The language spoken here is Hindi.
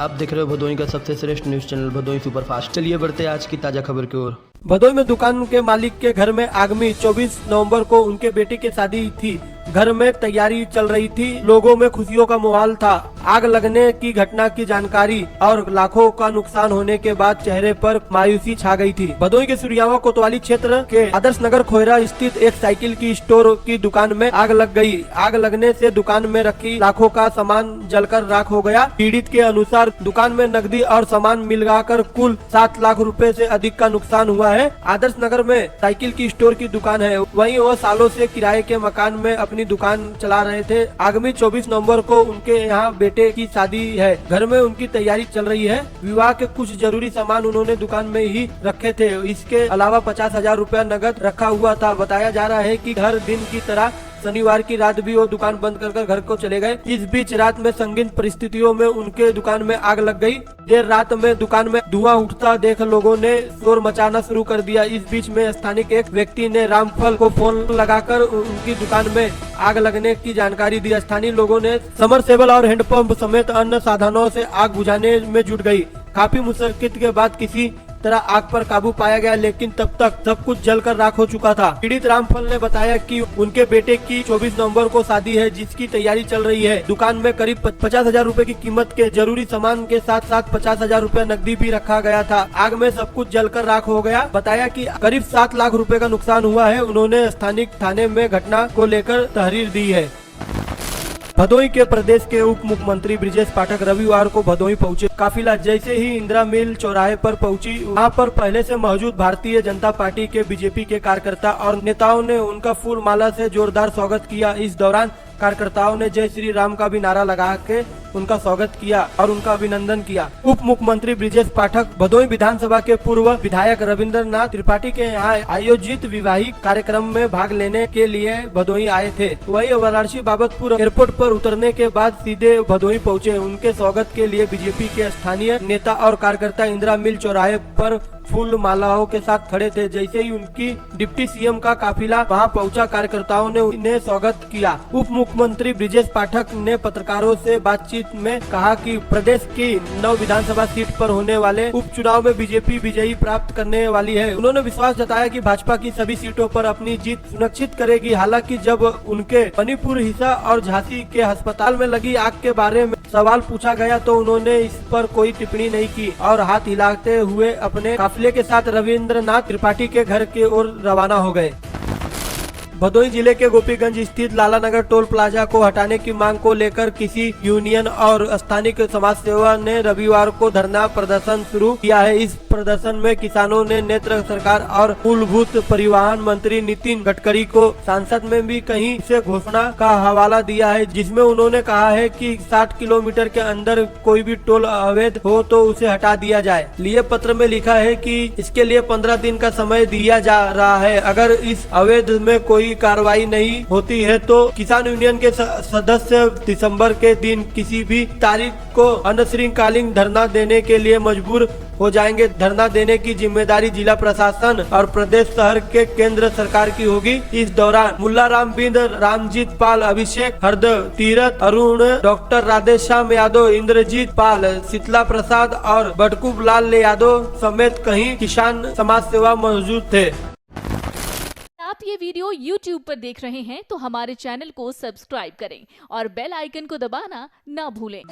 आप देख रहे हो भदोही का सबसे श्रेष्ठ न्यूज चैनल भदोही सुपरफास्ट। चलिए बढ़ते हैं आज की ताजा खबर की ओर। भदोही में दुकान के मालिक के घर में आगामी 24 नवंबर को उनके बेटे की शादी थी। घर में तैयारी चल रही थी, लोगों में खुशियों का माहौल था। आग लगने की घटना की जानकारी और लाखों का नुकसान होने के बाद चेहरे पर मायूसी छा गई थी। भदोही के सूर्यावा कोतवाली क्षेत्र के आदर्श नगर खोयरा स्थित एक साइकिल की स्टोर की दुकान में आग लग गई। आग लगने से दुकान में रखी लाखों का सामान जलकर राख हो गया। पीड़ित के अनुसार दुकान में नकदी और सामान मिलाकर कुल 7 लाख रुपए से अधिक का नुकसान हुआ है। आदर्श नगर में साइकिल की स्टोर की दुकान है, वहीं वो सालों से किराए के मकान में अपनी दुकान चला रहे थे। आगामी 24 नवंबर को उनके यहाँ बेटे की शादी है। घर में उनकी तैयारी चल रही है। विवाह के कुछ जरूरी सामान उन्होंने दुकान में ही रखे थे। इसके अलावा 50,000 रुपया नकद रखा हुआ था। बताया जा रहा है कि हर दिन की तरह शनिवार की रात भी वो दुकान बंद कर घर को चले गए। इस बीच रात में संगीन परिस्थितियों में उनके दुकान में आग लग गई। देर रात में दुकान में धुआं उठता देख लोगों ने शोर मचाना शुरू कर दिया। इस बीच में स्थानिक एक व्यक्ति ने रामफल को फोन लगाकर उनकी दुकान में आग लगने की जानकारी दी। स्थानीय लोगों ने समरसेबल और हैंडपंप समेत अन्य साधनों से आग बुझाने में जुट गई। काफी मुश्किल के बाद किसी तरह आग पर काबू पाया गया, लेकिन तब तक सब कुछ जलकर राख हो चुका था। पीड़ित रामफल ने बताया कि उनके बेटे की 24 नवंबर को शादी है, जिसकी तैयारी चल रही है। दुकान में करीब 50,000 रुपए की कीमत के जरूरी सामान के साथ साथ 50,000 रुपए नकदी भी रखा गया था। आग में सब कुछ जलकर राख हो गया। बताया कि करीब 7 लाख रुपए का नुकसान हुआ है। उन्होंने स्थानिक थाने में घटना को लेकर तहरीर दी है। भदोही के प्रदेश के उप मुख्यमंत्री ब्रिजेश पाठक रविवार को भदोही पहुंचे। काफिला जैसे ही इंदिरा मिल चौराहे पर पहुंची, वहां पर पहले से मौजूद भारतीय जनता पार्टी के बीजेपी के कार्यकर्ता और नेताओं ने उनका फूल माला से जोरदार स्वागत किया। इस दौरान कार्यकर्ताओं ने जय श्री राम का भी नारा लगा के उनका स्वागत किया और उनका अभिनंदन किया। उप मुख्यमंत्री ब्रिजेश पाठक भदोही विधानसभा के पूर्व विधायक रविंद्रनाथ त्रिपाठी के यहाँ आयोजित विवाहिक कार्यक्रम में भाग लेने के लिए भदोही आए थे। वही वाराणसी बाबतपुर एयरपोर्ट पर उतरने के बाद सीधे भदोही पहुँचे। उनके स्वागत के लिए बीजेपी के स्थानीय नेता और कार्यकर्ता इंदिरा मिल चौराहे पर फूल मालाओं के साथ खड़े थे। जैसे ही उनकी डिप्टी सीएम का काफिला वहां पहुंचा, कार्यकर्ताओं ने उन्हें स्वागत किया। उप मुख्यमंत्री ब्रिजेश पाठक ने पत्रकारों से बातचीत में कहा कि प्रदेश की 9 विधानसभा सीट पर होने वाले उपचुनाव में बीजेपी विजयी प्राप्त करने वाली है। उन्होंने विश्वास जताया कि भाजपा की सभी सीटों पर अपनी जीत सुनिश्चित करेगी। हालांकि जब उनके मणिपुर, हिसा और झांसी के अस्पताल में लगी आग के बारे में सवाल पूछा गया तो उन्होंने इस पर कोई टिप्पणी नहीं की और हाथ हिलाते हुए अपने काफिले के साथ रविंद्रनाथ त्रिपाठी के घर की ओर रवाना हो गए। भदोही जिले के गोपीगंज स्थित लालानगर टोल प्लाजा को हटाने की मांग को लेकर किसी यूनियन और स्थानीय समाज सेवा ने रविवार को धरना प्रदर्शन शुरू किया है। इस प्रदर्शन में किसानों ने नेत्र सरकार और मूलभूत परिवहन मंत्री नितिन गडकरी को संसद में भी कहीं से घोषणा का हवाला दिया है, जिसमें उन्होंने कहा है कि 60 किलोमीटर के अंदर कोई भी टोल अवैध हो तो उसे हटा दिया जाए। लिए पत्र में लिखा है कि इसके लिए 15 दिन का समय दिया जा रहा है। अगर इस अवैध में कोई कार्रवाई नहीं होती है तो किसान यूनियन के सदस्य दिसंबर के दिन किसी भी तारीख को अनिश्चितकालीन धरना देने के लिए मजबूर हो जाएंगे। धरना देने की जिम्मेदारी जिला प्रशासन और प्रदेश शहर के केंद्र सरकार की होगी। इस दौरान मुल्ला राम बिंद, रामजीत पाल, अभिषेक हरद, तीरथ अरुण, डॉक्टर राधेश्याम यादव, इंद्रजीत पाल, शीतला प्रसाद और बटकूब लाल यादव समेत कई किसान समाज सेवा मौजूद थे। आप ये वीडियो YouTube पर देख रहे हैं तो हमारे चैनल को सब्सक्राइब करें और बेल आइकन को दबाना ना भूलें।